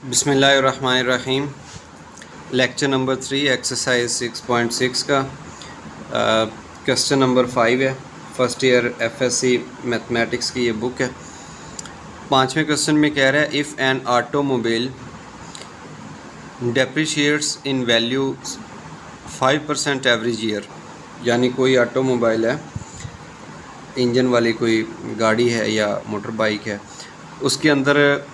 बिस्मिल्लाहिर्रहमानिर्रहीम। Lecture number 3 exercise 6.6 का question number 5 है। फ़र्स्ट ईयर एफएससी मैथमेटिक्स की ये बुक है। पाँचवें क्वेश्चन में कह रहा है if an automobile depreciates in value 5% average year, यानी कोई ऑटोमोबाइल है, इंजन वाली कोई गाड़ी है या मोटर बाइक है, उसके अंदर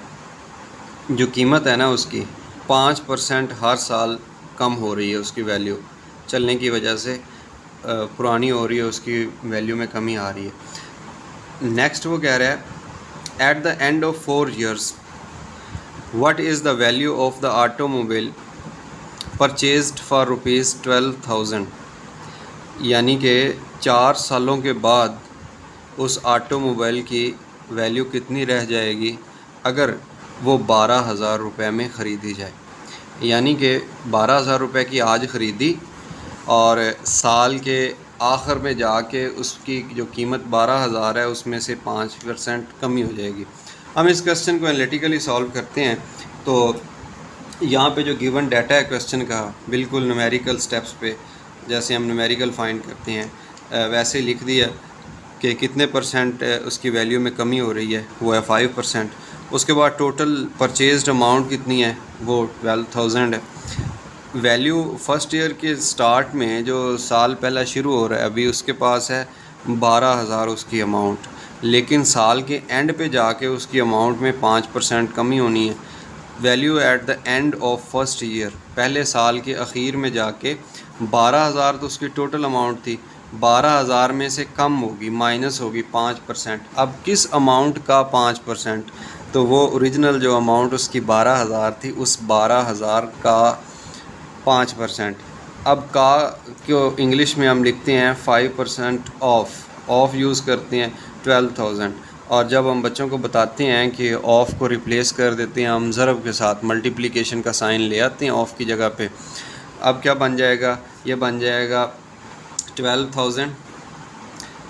जो कीमत है ना उसकी 5% हर साल कम हो रही है। उसकी वैल्यू चलने की वजह से पुरानी हो रही है, उसकी वैल्यू में कमी आ रही है। नेक्स्ट वो कह रहा है at the end of 4 years what is the value of the automobile purchased for ₹12,000, यानी कि 4 सालों के बाद उस ऑटोमोबाइल की वैल्यू कितनी रह जाएगी अगर वो 12,000 रुपये में ख़रीदी जाए। यानी कि 12,000 रुपये की आज ख़रीदी और साल के आखिर में जाके उसकी जो कीमत 12,000 है उसमें से 5% कमी हो जाएगी। हम इस क्वेश्चन को एनालिटिकली सॉल्व करते हैं। तो यहाँ पे जो गिवन डाटा है क्वेश्चन का, बिल्कुल न्यूमेरिकल स्टेप्स पे जैसे हम न्यूमेरिकल फाइंड करते हैं वैसे लिख दिया कि कितने परसेंट उसकी वैल्यू में कमी हो रही है, वो है 5%। उसके बाद टोटल परचेज्ड अमाउंट कितनी है, वो 12,000 है। वैल्यू फर्स्ट ईयर के स्टार्ट में जो साल पहला शुरू हो रहा है अभी उसके पास है 12,000 उसकी अमाउंट, लेकिन साल के एंड पे जाके उसकी अमाउंट में 5% कमी होनी है। Value at the end of first year, पहले साल के अखीर में जाके 12,000 तो उसकी टोटल अमाउंट थी, 12,000 में से कम होगी, माइनस होगी 5%। अब किस अमाउंट का 5%? तो वो ओरिजिनल जो अमाउंट उसकी 12,000 थी उस 12,000 का 5%। अब का क्यों इंग्लिश में हम लिखते हैं 5% ऑफ यूज़ करते हैं 12,000। और जब हम बच्चों को बताते हैं कि ऑफ़ को रिप्लेस कर देते हैं हम ज़रब के साथ, मल्टीप्लिकेशन का साइन ले आते हैं ऑफ़ की जगह पे। अब क्या बन जाएगा, ये बन जाएगा 12,000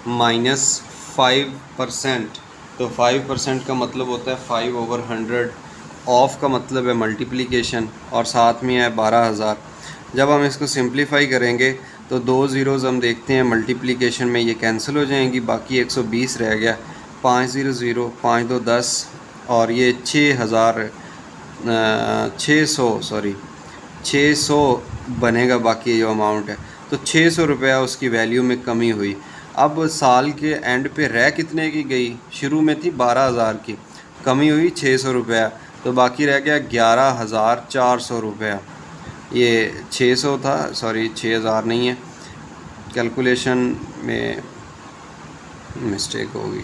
माइनस 5%। तो 5% का मतलब होता है 5/100। ऑफ़ का मतलब है मल्टीप्लिकेशन और साथ में है 12,000। जब हम इसको सिंप्लीफाई करेंगे तो 2 ज़ीरोज़ हम देखते हैं मल्टीप्लिकेशन में ये कैंसिल हो जाएंगी, बाकी 120 रह गया। 5 0 0 5 2 10 और ये 600 बनेगा बाकी जो अमाउंट है। तो 600 रुपया उसकी वैल्यू में कमी हुई। अब साल के एंड पे रह कितने की गई, शुरू में थी 12,000 की, कमी हुई 600 रुपया, तो बाकी रह गया 11,400 रुपया। ये 600 था, सॉरी 6,000 नहीं है, कैलकुलेशन में मिस्टेक होगी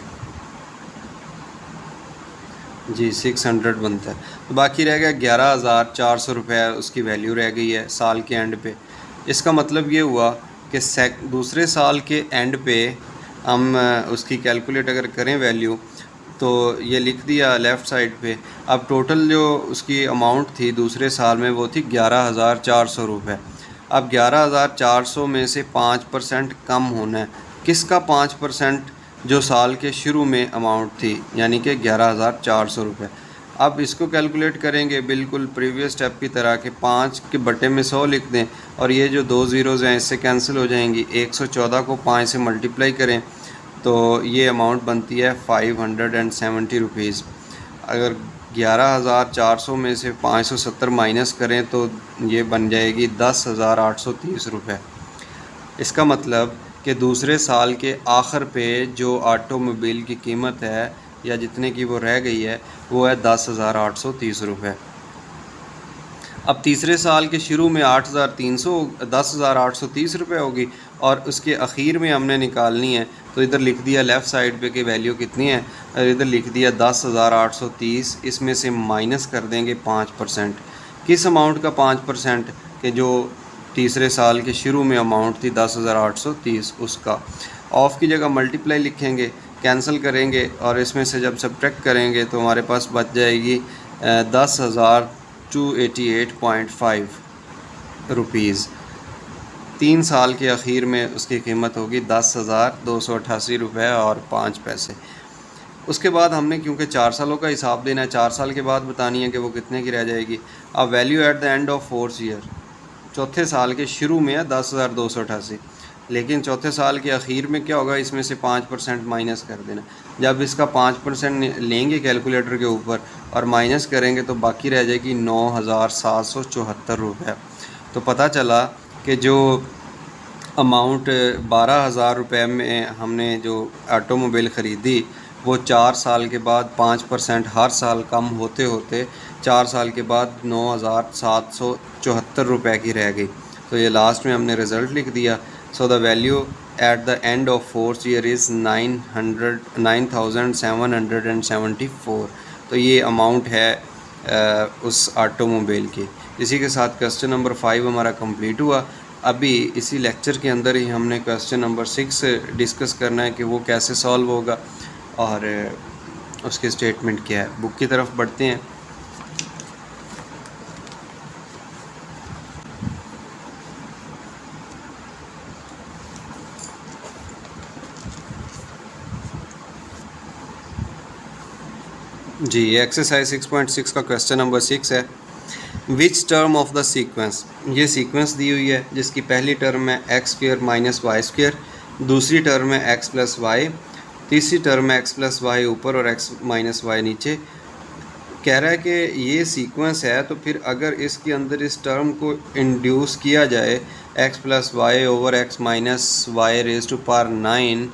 जी, 600 बनता है। तो बाकी रह गया 11,400 रुपया उसकी वैल्यू रह गई है साल के एंड पे। इसका मतलब ये हुआ कि दूसरे साल के एंड पे हम उसकी कैलकुलेट अगर करें वैल्यू तो ये लिख दिया लेफ़्ट साइड पे। अब टोटल जो उसकी अमाउंट थी दूसरे साल में वो थी 11,400 रुपये। अब 11,400 में से 5% कम होना है। किसका 5%? जो साल के शुरू में अमाउंट थी, यानी कि 11,400 रुपये। अब इसको कैलकुलेट करेंगे बिल्कुल प्रीवियस स्टेप की तरह के 5 के बटे में 100 लिख दें और ये जो 2 ज़ीरोज़ हैं इससे कैंसिल हो जाएंगी। 114 को 5 से मल्टीप्लाई करें तो ये अमाउंट बनती है 570 रुपीज़। अगर 11,400 में से 570 माइनस करें तो ये बन जाएगी 10,830 रुपये। इसका मतलब कि दूसरे साल के आखिर पे जो ऑटोमोबाइल की कीमत है या जितने की वो रह गई है वो है 10,830 रुपये। अब तीसरे साल के शुरू में 10,830 रुपये होगी और उसके अखीर में हमने निकालनी है। तो इधर लिख दिया लेफ़्ट साइड पे कि वैल्यू कितनी है, और इधर लिख दिया 10,830। इसमें से माइनस कर देंगे 5%। किस अमाउंट का 5%? कि जो तीसरे साल के शुरू में अमाउंट थी 10,830 उसका। ऑफ़ की जगह मल्टीप्लाई लिखेंगे, कैंसिल करेंगे और इसमें से जब सब्ट्रैक्ट करेंगे तो हमारे पास बच जाएगी 10,288.5 रुपीज़। 3 साल के अखीर में उसकी कीमत होगी 10,288 रुपये और 5 पैसे। उसके बाद हमने क्योंकि 4 सालों का हिसाब देना है, 4 साल के बाद बतानी है कि वो कितने की रह जाएगी। अब value at the end of 4th year, चौथे साल के शुरू में है 10,288, लेकिन चौथे साल के आखिर में क्या होगा, इसमें से 5% माइनस कर देना। जब इसका 5% लेंगे कैलकुलेटर के ऊपर और माइनस करेंगे तो बाकी रह जाएगी 9,774 रुपये। तो पता चला कि जो अमाउंट 12,000 रुपये में हमने जो ऑटोमोबाइल ख़रीदी वो 4 साल के बाद 5% हर साल कम होते होते 4 साल के बाद 9,774 रुपये की रह गई। तो ये लास्ट में हमने रिज़ल्ट लिख दिया। So the value at the end of 4th year is 9,774। तो ये अमाउंट है उस ऑटोमोबाइल की। इसी के साथ क्वेश्चन नंबर 5 हमारा कंप्लीट हुआ। अभी इसी लेक्चर के अंदर ही हमने क्वेश्चन नंबर 6 डिस्कस करना है कि वो कैसे सॉल्व होगा और उसकी स्टेटमेंट क्या है। बुक की तरफ बढ़ते हैं। जी, एक्सरसाइज 6.6 का क्वेश्चन नंबर 6 है। Which term of the sequence, ये सीक्वेंस दी हुई है जिसकी पहली टर्म है x square minus y square, दूसरी टर्म है एक्स प्लस वाई, तीसरी टर्म है एक्स प्लस वाई ऊपर और एक्स माइनस वाई नीचे। कह रहा है कि ये सीक्वेंस है तो फिर अगर इसके अंदर इस टर्म को इंड्यूस किया जाए x plus y over x minus y raise to power 9,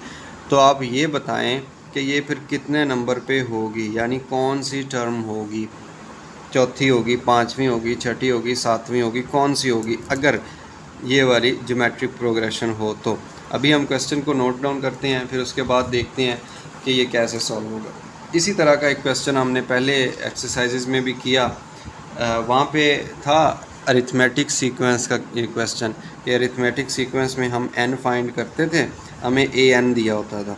तो आप ये बताएं कि ये फिर कितने नंबर पे होगी, यानी कौन सी टर्म होगी, चौथी होगी, पाँचवीं होगी, छठी होगी, सातवीं होगी, कौन सी होगी अगर ये वाली ज्योमेट्रिक प्रोग्रेशन हो। तो अभी हम क्वेश्चन को नोट डाउन करते हैं, फिर उसके बाद देखते हैं कि ये कैसे सॉल्व होगा। इसी तरह का एक क्वेश्चन हमने पहले एक्सरसाइजेज में भी किया। वहाँ पे था अरिथमेटिक सीक्वेंस का ये क्वेश्चन कि अरिथमेटिक सीक्वेंस में हम n फाइंड करते थे, हमें an दिया होता था।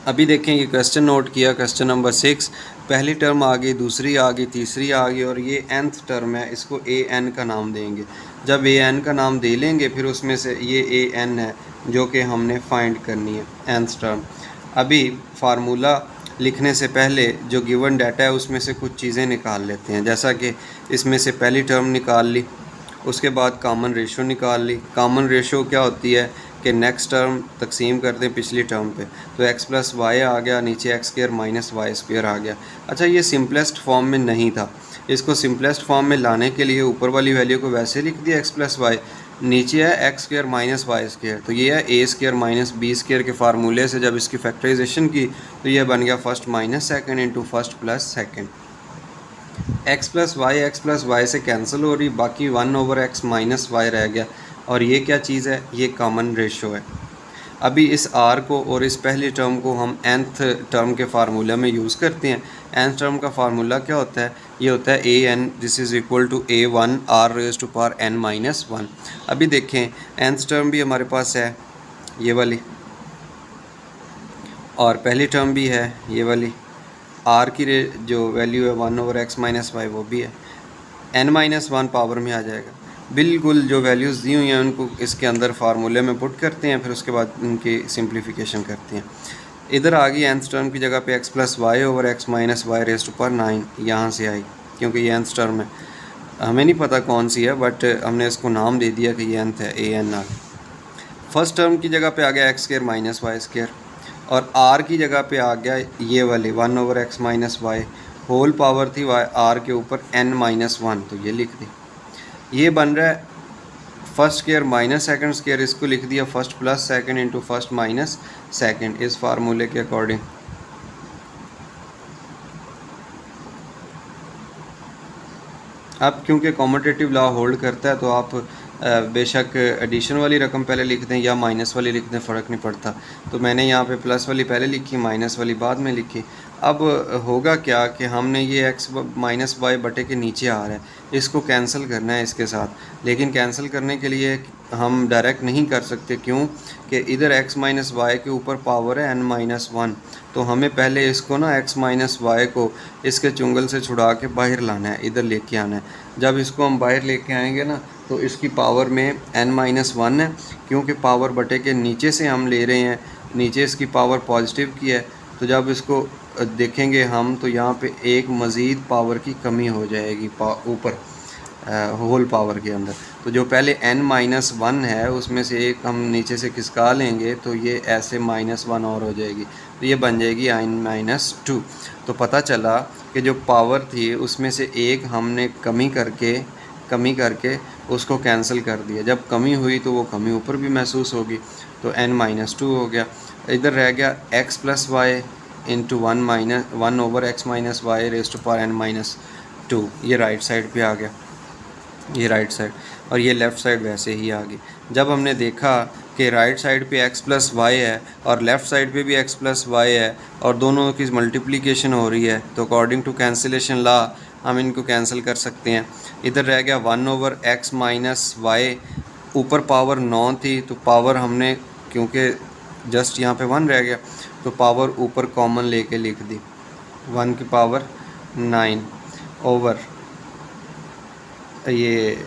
अभी देखें ये क्वेश्चन नोट किया, क्वेश्चन नंबर 6, पहली टर्म आ गई, दूसरी आ गई, तीसरी आ गई और ये nth टर्म है, इसको an का नाम देंगे। जब an का नाम दे लेंगे फिर उसमें से ये an है जो कि हमने फाइंड करनी है nth टर्म। अभी फार्मूला लिखने से पहले जो गिवन डाटा है उसमें से कुछ चीज़ें निकाल लेते हैं, जैसा कि इसमें से पहली टर्म निकाल ली, उसके बाद कॉमन रेशो निकाल ली। कॉमन रेशो क्या होती है कि नेक्स्ट टर्म तकसीम करते हैं पिछली टर्म पे, तो एक्स प्लस वाई आ गया, नीचे x square minus y square आ गया। अच्छा, ये सिंपलेस्ट फॉर्म में नहीं था, इसको सिंपलेस्ट फॉर्म में लाने के लिए ऊपर वाली वैल्यू को वैसे लिख दिया एक्स प्लस वाई, नीचे है x square minus y square, तो ये है a square minus b square के फार्मूले से जब इसकी फैक्टराइजेशन की तो ये बन गया first minus second into first plus second. X plus y से कैंसिल हो रही, बाकी 1 ओवर एक्स माइनस वाई रह गया। और ये क्या चीज़ है, ये कॉमन रेशो है। अभी इस आर को और इस पहली टर्म को हम nth टर्म के फार्मूला में यूज़ करते हैं। nth टर्म का फार्मूला क्या होता है, ये होता है a n, this is equal to A1 r raise to power n minus 1। अभी देखें nth टर्म भी हमारे पास है ये वाली, और पहली टर्म भी है ये वाली, आर की जो वैल्यू है 1 ओवर एक्स माइनस वाई वो भी है, n माइनस 1 पावर में आ जाएगा। बिल्कुल जो वैल्यूज़ दी हुई हैं उनको इसके अंदर फार्मूले में पुट करते हैं, फिर उसके बाद उनकी सिंप्लीफिकेशन करते हैं। इधर आ गई nth टर्म की जगह पे x plus y over x minus y raise to power 9, यहाँ से आई क्योंकि ये nth टर्म है, हमें नहीं पता कौन सी है बट हमने इसको नाम दे दिया कि ये nth है, an आ गई। फर्स्ट टर्म की जगह पे आ गया x square minus y square, और आर की जगह पे आ गया ये वाले 1 over x minus y, whole power थी वाई आर के ऊपर n माइनस 1, तो ये लिख दी। ये बन रहा है first square minus second square, इसको लिख दिया first plus second into first minus second इस फार्मूले के अकॉर्डिंग। अब क्योंकि कॉम्यूटेटिव लॉ होल्ड करता है तो आप बेशक एडिशन वाली रकम पहले लिख दें या माइनस वाली लिख दें, फ़र्क नहीं पड़ता। तो मैंने यहाँ पे प्लस वाली पहले लिखी, माइनस वाली बाद में लिखी। अब होगा क्या कि हमने ये एक्स माइनस वाई बटे के नीचे आ रहा है, इसको कैंसिल करना है इसके साथ, लेकिन कैंसिल करने के लिए हम डायरेक्ट नहीं कर सकते, क्यों कि इधर x माइनस वाई के ऊपर पावर है n माइनस 1, तो हमें पहले इसको ना x माइनस वाई को इसके चुंगल से छुड़ा के बाहर लाना है, इधर लेके आना है। जब इसको हम बाहर लेके आएंगे ना तो इसकी पावर में n माइनस 1 है, क्योंकि पावर बटे के नीचे से हम ले रहे हैं, नीचे इसकी पावर पॉजिटिव की है, तो जब इसको देखेंगे हम तो यहाँ पे एक मज़ीद पावर की कमी हो जाएगी ऊपर होल पावर के अंदर। तो जो पहले n-1 है उसमें से एक हम नीचे से खिसका लेंगे तो ये ऐसे -1 और हो जाएगी, तो ये बन जाएगी n-2। तो पता चला कि जो पावर थी उसमें से एक हमने कमी करके उसको कैंसिल कर दिया। जब कमी हुई तो वो कमी ऊपर भी महसूस होगी, तो n-2 हो गया। इधर रह गया x plus y into 1 over x minus y raise to power n-2। ये राइट साइड पे आ गया, ये राइट साइड, और ये लेफ़्ट साइड वैसे ही आ गई। जब हमने देखा कि राइट साइड पे x प्लस वाई है और लेफ़्ट साइड पे भी x प्लस वाई है और दोनों की मल्टीप्लिकेशन हो रही है, तो अकॉर्डिंग टू कैंसिलेशन लॉ हम इनको कैंसिल कर सकते हैं। इधर रह गया 1 ओवर x माइनस वाई, ऊपर पावर 9 थी तो पावर हमने, क्योंकि जस्ट यहाँ पे 1 रह गया, तो पावर ऊपर कॉमन लेके लिख दी, 1 की पावर 9 ओवर ये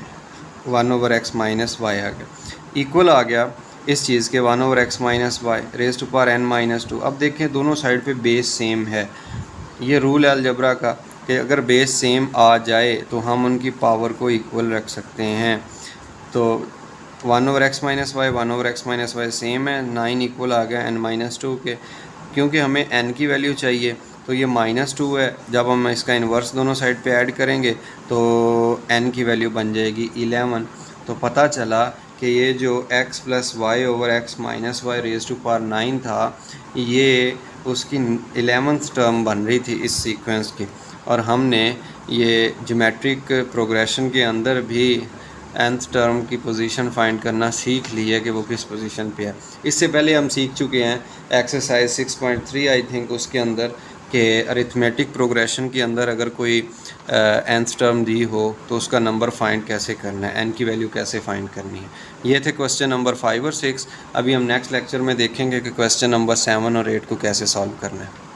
1 ओवर x माइनस वाई आ गया, इक्वल आ गया इस चीज़ के 1 over x minus y raise to power n-2। अब देखें दोनों साइड पे बेस सेम है। ये रूल है अलजबरा का कि अगर बेस सेम आ जाए तो हम उनकी पावर को इक्वल रख सकते हैं। तो 1 over x minus y 1 over x minus y same है, 9 इक्वल आ गया n-2 के। क्योंकि हमें n की वैल्यू चाहिए तो ये -2 है, जब हम इसका इन्वर्स दोनों साइड पे ऐड करेंगे तो n की वैल्यू बन जाएगी 11। तो पता चला कि ये जो x plus y over x minus y raise to power 9 था, ये उसकी 11th टर्म बन रही थी इस सीक्वेंस की। और हमने ये ज्योमेट्रिक प्रोग्रेशन के अंदर भी nth टर्म की पोजीशन फाइंड करना सीख ली है कि वो किस पोजीशन पे है। इससे पहले हम सीख चुके हैं एक्सरसाइज 6.3 आई थिंक, उसके अंदर कि अरिथमेटिक प्रोग्रेशन के अंदर अगर कोई nth टर्म दी हो तो उसका नंबर फाइंड कैसे करना है, n की वैल्यू कैसे फाइंड करनी है। ये थे क्वेश्चन नंबर 5 और 6। अभी हम नेक्स्ट लेक्चर में देखेंगे कि क्वेश्चन नंबर 7 और 8 को कैसे सॉल्व करना है।